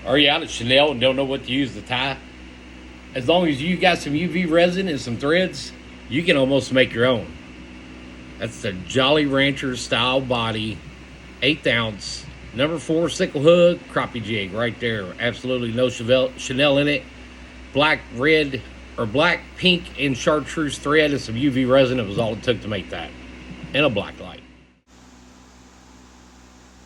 Are you out at Chanel and don't know what to use to tie? As long as you got some UV resin and some threads, you can almost make your own. That's the Jolly Rancher style body, 1/8 ounce, number 4 sickle hook, crappie jig right there. Absolutely no Chanel in it. Black, red, or black, pink, and chartreuse thread and some UV resin. It was all it took to make that. And a black light.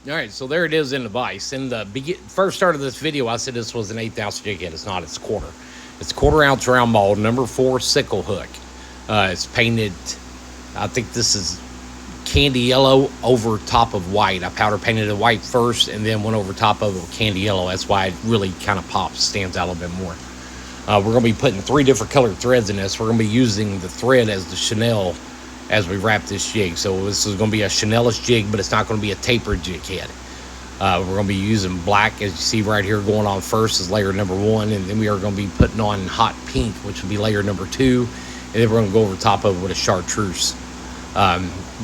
All right, so there it is in the vise. In the first start of this video, I said this was an 1/8 ounce jig head. It's not, it's quarter. It's 1/4 ounce round ball, number 4 sickle hook. It's painted, I think this is candy yellow over top of white. I powder painted it white first and then went over top of it with candy yellow. That's why it really kind of pops, stands out a little bit more. We're going to be putting 3 different colored threads in this. We're going to be using the thread as the Chanel as we wrap this jig. So this is going to be a Chanelish jig, but it's not going to be a tapered jig head. We're going to be using black, as you see right here, going on first is layer number 1, and then we are going to be putting on hot pink, which will be layer number 2, and then we're going to go over top of it with a chartreuse. We're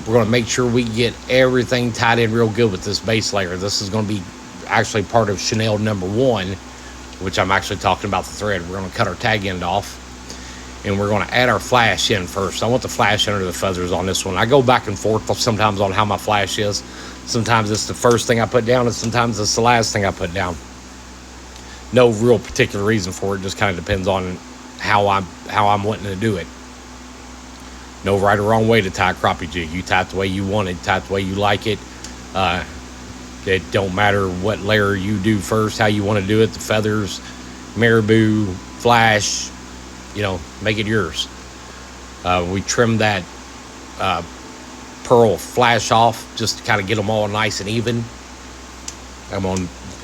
going to make sure we get everything tied in real good with this base layer. This is going to be actually part of Chanel number 1, which I'm actually talking about the thread. We're going to cut our tag end off, and we're going to add our flash in first. I want the flash under the feathers on this one. I go back and forth sometimes on how my flash is. Sometimes it's the first thing I put down, and sometimes it's the last thing I put down. No real particular reason for it. Just kind of depends on how I'm wanting to do it. No right or wrong way to tie a crappie jig. You tie it the way you want it, tie it the way you like it. It don't matter what layer you do first, how you want to do it. The feathers, marabou, flash, you know, make it yours. We trimmed that pearl flash off just to kind of get them all nice and even.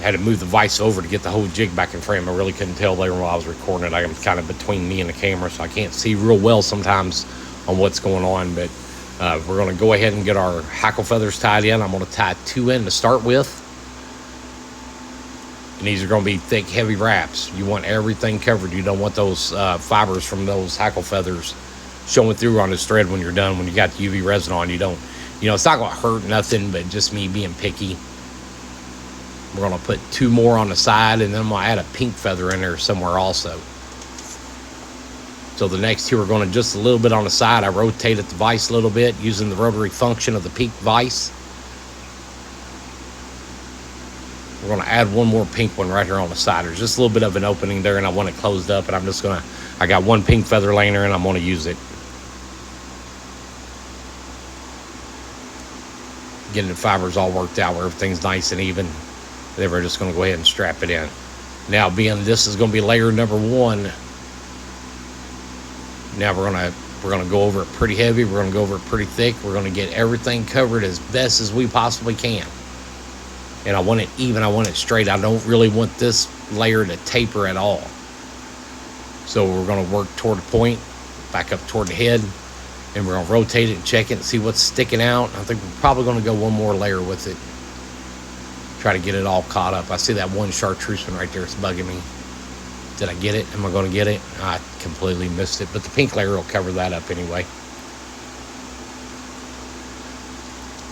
Had to move the vise over to get the whole jig back in frame. I really couldn't tell there while I was recording it. I'm kind of between me and the camera, so I can't see real well sometimes on what's going on. But we're going to go ahead and get our hackle feathers tied in. I'm going to tie 2 in to start with. And these are going to be thick, heavy wraps. You want everything covered. You don't want those fibers from those hackle feathers showing through on this thread when you're done. When you got the UV resin on, you don't, you know, it's not going to hurt nothing, but just me being picky. We're going to put 2 more on the side, and then I'm going to add a pink feather in there somewhere also. So the next 2 are going to just a little bit on the side. I rotated the vise a little bit using the rotary function of the pink vise. We're going to add 1 more pink one right here on the side. There's just a little bit of an opening there, and I want it closed up, and I'm just going to, I got 1 pink feather laying there, and I'm going to use it. Getting the fibers all worked out where everything's nice and even. Then we're just going to go ahead and strap it in. Now, being this is going to be layer number 1, now we're going to go over it pretty heavy. We're going to go over it pretty thick. We're going to get everything covered as best as we possibly can. And I want it even. I want it straight. I don't really want this layer to taper at all. So we're going to work toward the point, back up toward the head, and we're going to rotate it and check it and see what's sticking out. I think we're probably going to go 1 more layer with it. Try to get it all caught up. I see that 1 chartreuse one right there. It's bugging me. Did I get it? Am I going to get it? I completely missed it. But the pink layer will cover that up anyway.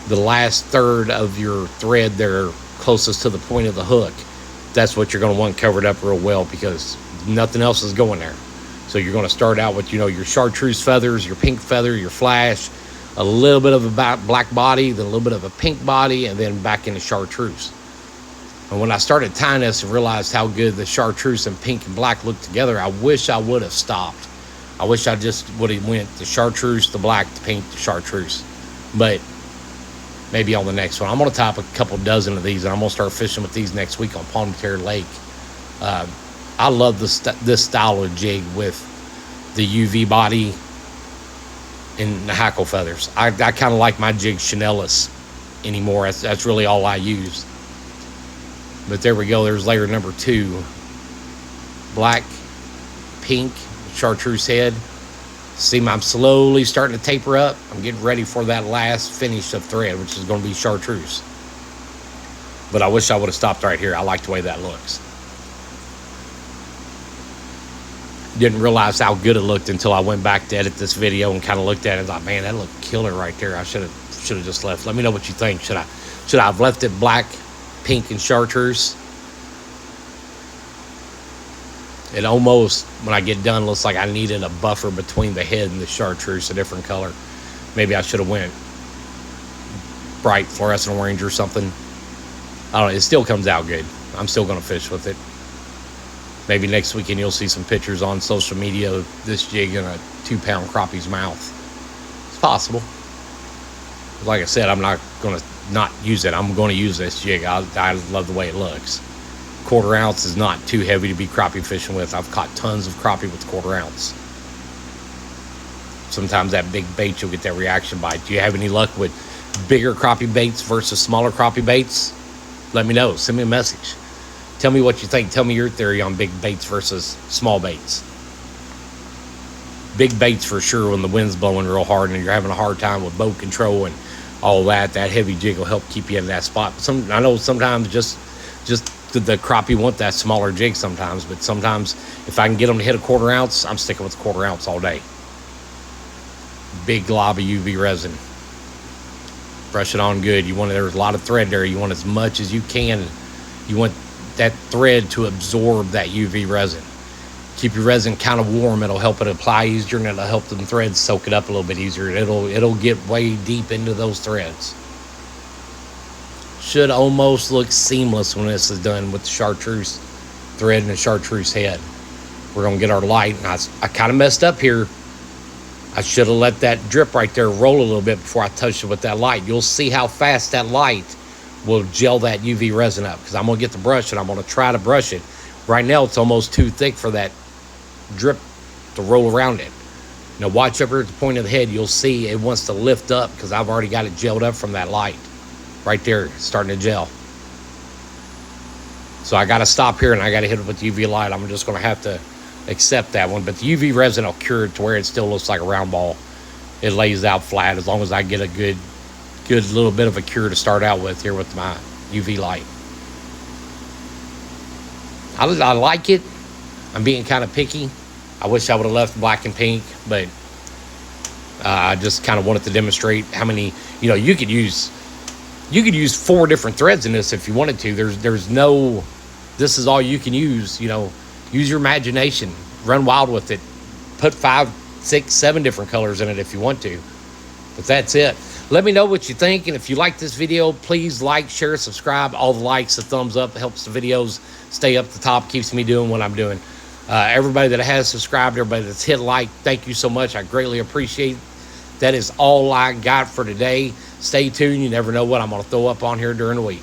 The last third of your thread there, closest to the point of the hook, that's what you're going to want covered up real well, because nothing else is going there. So you're going to start out with, you know, your chartreuse feathers, your pink feather, your flash, a little bit of a black body, then a little bit of a pink body, and then back into chartreuse. And when I started tying this and realized how good the chartreuse and pink and black looked together, I wish I would have stopped. I wish I just would have went the chartreuse, the black, the pink, the chartreuse. But maybe on the next one. I'm going to tie up a couple dozen of these, and I'm going to start fishing with these next week on Palmetier Lake. I love this style of jig with the UV body and the hackle feathers. I kind of like my jig Chanelish anymore. That's really all I use. But there we go. There's layer number 2. Black, pink, chartreuse head. See, I'm slowly starting to taper up. I'm getting ready for that last finish of thread, which is going to be chartreuse. But I wish I would have stopped right here. I like the way that looks. Didn't realize how good it looked until I went back to edit this video and kind of looked at it and thought, man, that looked killer right there. I should have just left. Let me know what you think. Should I have left it black, pink, and chartreuse? It almost, when I get done, looks like I needed a buffer between the head and the chartreuse, a different color. Maybe I should have went bright fluorescent orange or something. I don't know. It still comes out good. I'm still going to fish with it. Maybe next weekend you'll see some pictures on social media of this jig in a 2-pound crappie's mouth. It's possible. Like I said, I'm not going to not use it. I'm going to use this jig. I love the way it looks. 1/4 ounce is not too heavy to be crappie fishing with. I've caught tons of crappie with 1/4 ounce. Sometimes that big bait, you'll get that reaction bite. Do you have any luck with bigger crappie baits versus smaller crappie baits? Let me know. Send me a message. Tell me what you think. Tell me your theory on big baits versus small baits. Big baits for sure when the wind's blowing real hard and you're having a hard time with boat control and all that. That heavy jig will help keep you in that spot. I know sometimes just the crappie want that smaller jig sometimes, but sometimes if I can get them to hit a 1/4 ounce, I'm sticking with 1/4 ounce all day. Big glob of UV resin. Brush it on good. There's a lot of thread there. You want as much as you can. You want that thread to absorb that UV resin. Keep your resin kind of warm. It'll help it apply easier, and it'll help them threads soak it up a little bit easier. It'll get way deep into those threads. Should almost look seamless when this is done with the chartreuse thread and the chartreuse head. We're going to get our light. And I kind of messed up here. I should have let that drip right there roll a little bit before I touched it with that light. You'll see how fast that light will gel that UV resin up, because I'm going to get the brush and I'm going to try to brush it. Right now, it's almost too thick for that drip to roll around it. Now, watch up here at the point of the head. You'll see it wants to lift up because I've already got it gelled up from that light. Right there, starting to gel. So I got to stop here and I got to hit it with the UV light. I'm just going to have to accept that one. But the UV resin will cure it to where it still looks like a round ball. It lays out flat as long as I get a good little bit of a cure to start out with here with my UV light. I like it. I'm being kind of picky. I wish I would have left black and pink, but I just kind of wanted to demonstrate how many, you could use 4 different threads in this if you wanted to. There's no, this is all you can use. Use your imagination, run wild with it, put 5, 6, 7 different colors in it if you want to. But that's it. Let me know what you think, and if you like this video, please like, share, subscribe. All the likes, the thumbs up helps the videos stay up the top, keeps me doing what I'm doing. Everybody that has subscribed, everybody that's hit like, thank you so much. I greatly appreciate it. That is all I got for today. Stay tuned. You never know what I'm going to throw up on here during the week.